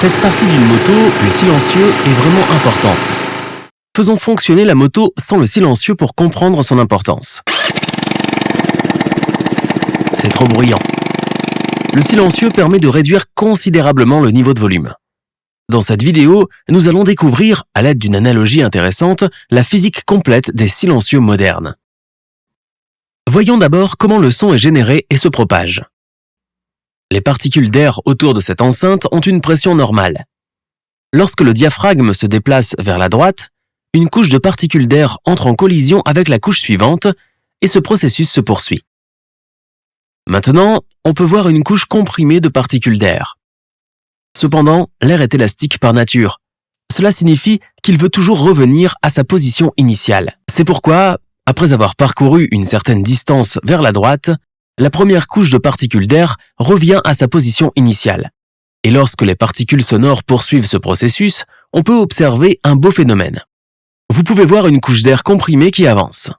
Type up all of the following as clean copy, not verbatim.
Cette partie d'une moto, le silencieux, est vraiment importante. Faisons fonctionner la moto sans le silencieux pour comprendre son importance. C'est trop bruyant. Le silencieux permet de réduire considérablement le niveau de volume. Dans cette vidéo, nous allons découvrir, à l'aide d'une analogie intéressante, la physique complète des silencieux modernes. Voyons d'abord comment le son est généré et se propage. Les particules d'air autour de cette enceinte ont une pression normale. Lorsque le diaphragme se déplace vers la droite, une couche de particules d'air entre en collision avec la couche suivante et ce processus se poursuit. Maintenant, on peut voir une couche comprimée de particules d'air. Cependant, l'air est élastique par nature. Cela signifie qu'il veut toujours revenir à sa position initiale. C'est pourquoi, après avoir parcouru une certaine distance vers la droite, la première couche de particules d'air revient à sa position initiale. Et lorsque les particules sonores poursuivent ce processus, on peut observer un beau phénomène. Vous pouvez voir une couche d'air comprimée qui avance.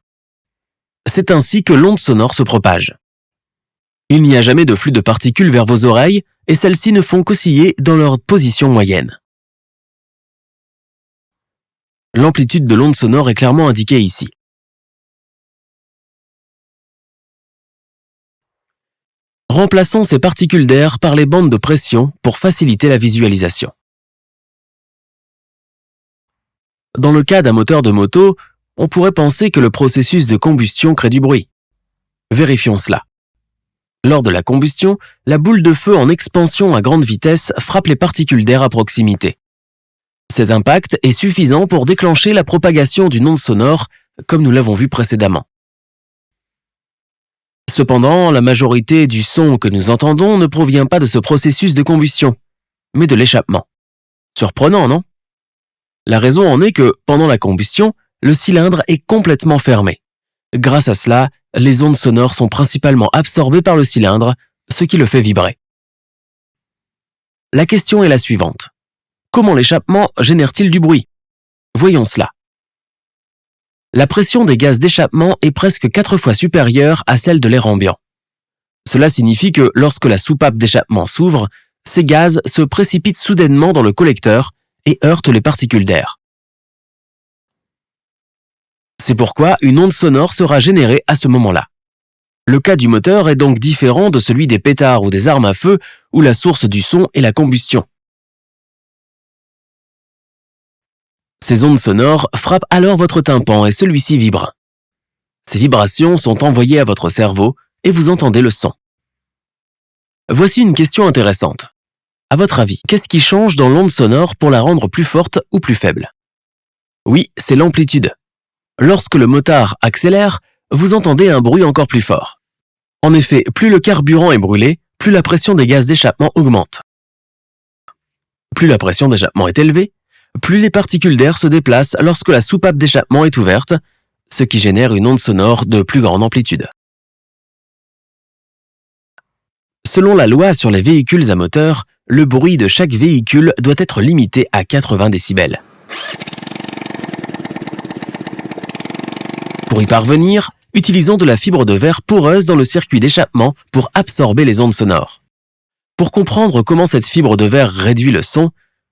C'est ainsi que l'onde sonore se propage. Il n'y a jamais de flux de particules vers vos oreilles et celles-ci ne font qu'osciller dans leur position moyenne. L'amplitude de l'onde sonore est clairement indiquée ici. Remplaçons ces particules d'air par les bandes de pression pour faciliter la visualisation. Dans le cas d'un moteur de moto, on pourrait penser que le processus de combustion crée du bruit. Vérifions cela. Lors de la combustion, la boule de feu en expansion à grande vitesse frappe les particules d'air à proximité. Cet impact est suffisant pour déclencher la propagation d'une onde sonore, comme nous l'avons vu précédemment. Cependant, la majorité du son que nous entendons ne provient pas de ce processus de combustion, mais de l'échappement. Surprenant, non? La raison en est que, pendant la combustion, le cylindre est complètement fermé. Grâce à cela, les ondes sonores sont principalement absorbées par le cylindre, ce qui le fait vibrer. La question est la suivante. Comment l'échappement génère-t-il du bruit? Voyons cela. La pression des gaz d'échappement est presque 4 fois supérieure à celle de l'air ambiant. Cela signifie que lorsque la soupape d'échappement s'ouvre, ces gaz se précipitent soudainement dans le collecteur et heurtent les particules d'air. C'est pourquoi une onde sonore sera générée à ce moment-là. Le cas du moteur est donc différent de celui des pétards ou des armes à feu où la source du son est la combustion. Ces ondes sonores frappent alors votre tympan et celui-ci vibre. Ces vibrations sont envoyées à votre cerveau et vous entendez le son. Voici une question intéressante. À votre avis, qu'est-ce qui change dans l'onde sonore pour la rendre plus forte ou plus faible? Oui, c'est l'amplitude. Lorsque le motard accélère, vous entendez un bruit encore plus fort. En effet, plus le carburant est brûlé, plus la pression des gaz d'échappement augmente. Plus la pression d'échappement est élevée, plus les particules d'air se déplacent lorsque la soupape d'échappement est ouverte, ce qui génère une onde sonore de plus grande amplitude. Selon la loi sur les véhicules à moteur, le bruit de chaque véhicule doit être limité à 80 décibels. Pour y parvenir, utilisons de la fibre de verre poreuse dans le circuit d'échappement pour absorber les ondes sonores. Pour comprendre comment cette fibre de verre réduit le son,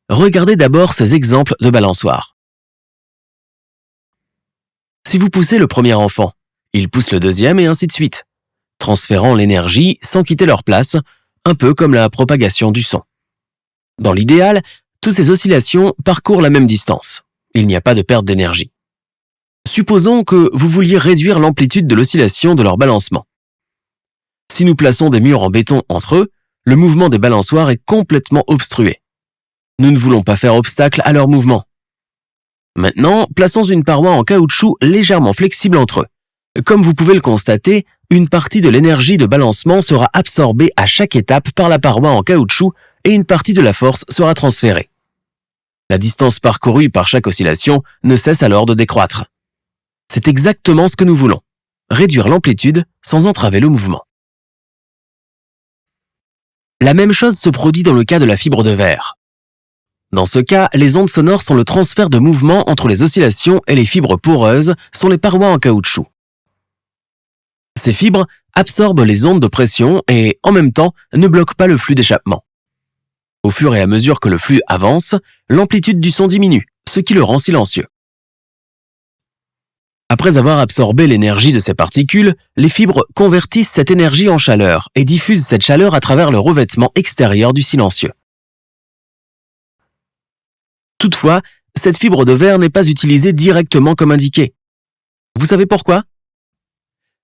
regardez d'abord ces exemples de balançoires. Si vous poussez le premier enfant, il pousse le deuxième et ainsi de suite, transférant l'énergie sans quitter leur place, un peu comme la propagation du son. Dans l'idéal, toutes ces oscillations parcourent la même distance. Il n'y a pas de perte d'énergie. Supposons que vous vouliez réduire l'amplitude de l'oscillation de leur balancement. Si nous plaçons des murs en béton entre eux, le mouvement des balançoires est complètement obstrué. Nous ne voulons pas faire obstacle à leur mouvement. Maintenant, plaçons une paroi en caoutchouc légèrement flexible entre eux. Comme vous pouvez le constater, une partie de l'énergie de balancement sera absorbée à chaque étape par la paroi en caoutchouc et une partie de la force sera transférée. La distance parcourue par chaque oscillation ne cesse alors de décroître. C'est exactement ce que nous voulons, réduire l'amplitude sans entraver le mouvement. La même chose se produit dans le cas de la fibre de verre. Dans ce cas, les ondes sonores sont le transfert de mouvement entre les oscillations et les fibres poreuses sont les parois en caoutchouc. Ces fibres absorbent les ondes de pression et, en même temps, ne bloquent pas le flux d'échappement. Au fur et à mesure que le flux avance, l'amplitude du son diminue, ce qui le rend silencieux. Après avoir absorbé l'énergie de ces particules, les fibres convertissent cette énergie en chaleur et diffusent cette chaleur à travers le revêtement extérieur du silencieux. Toutefois, cette fibre de verre n'est pas utilisée directement comme indiqué. Vous savez pourquoi?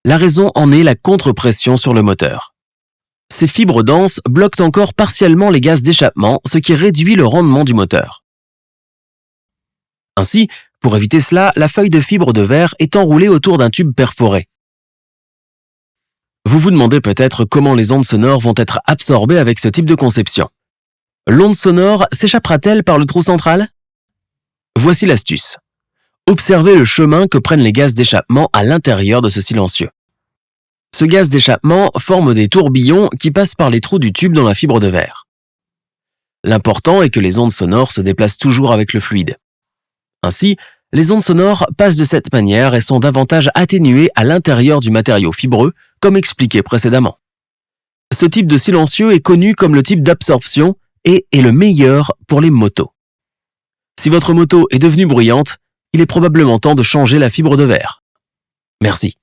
La raison en est la contre-pression sur le moteur. Ces fibres denses bloquent encore partiellement les gaz d'échappement, ce qui réduit le rendement du moteur. Ainsi, pour éviter cela, la feuille de fibre de verre est enroulée autour d'un tube perforé. Vous vous demandez peut-être comment les ondes sonores vont être absorbées avec ce type de conception. L'onde sonore s'échappera-t-elle par le trou central? Voici l'astuce. Observez le chemin que prennent les gaz d'échappement à l'intérieur de ce silencieux. Ce gaz d'échappement forme des tourbillons qui passent par les trous du tube dans la fibre de verre. L'important est que les ondes sonores se déplacent toujours avec le fluide. Ainsi, les ondes sonores passent de cette manière et sont davantage atténuées à l'intérieur du matériau fibreux, comme expliqué précédemment. Ce type de silencieux est connu comme le type d'absorption et est le meilleur pour les motos. Si votre moto est devenue bruyante, il est probablement temps de changer la fibre de verre. Merci.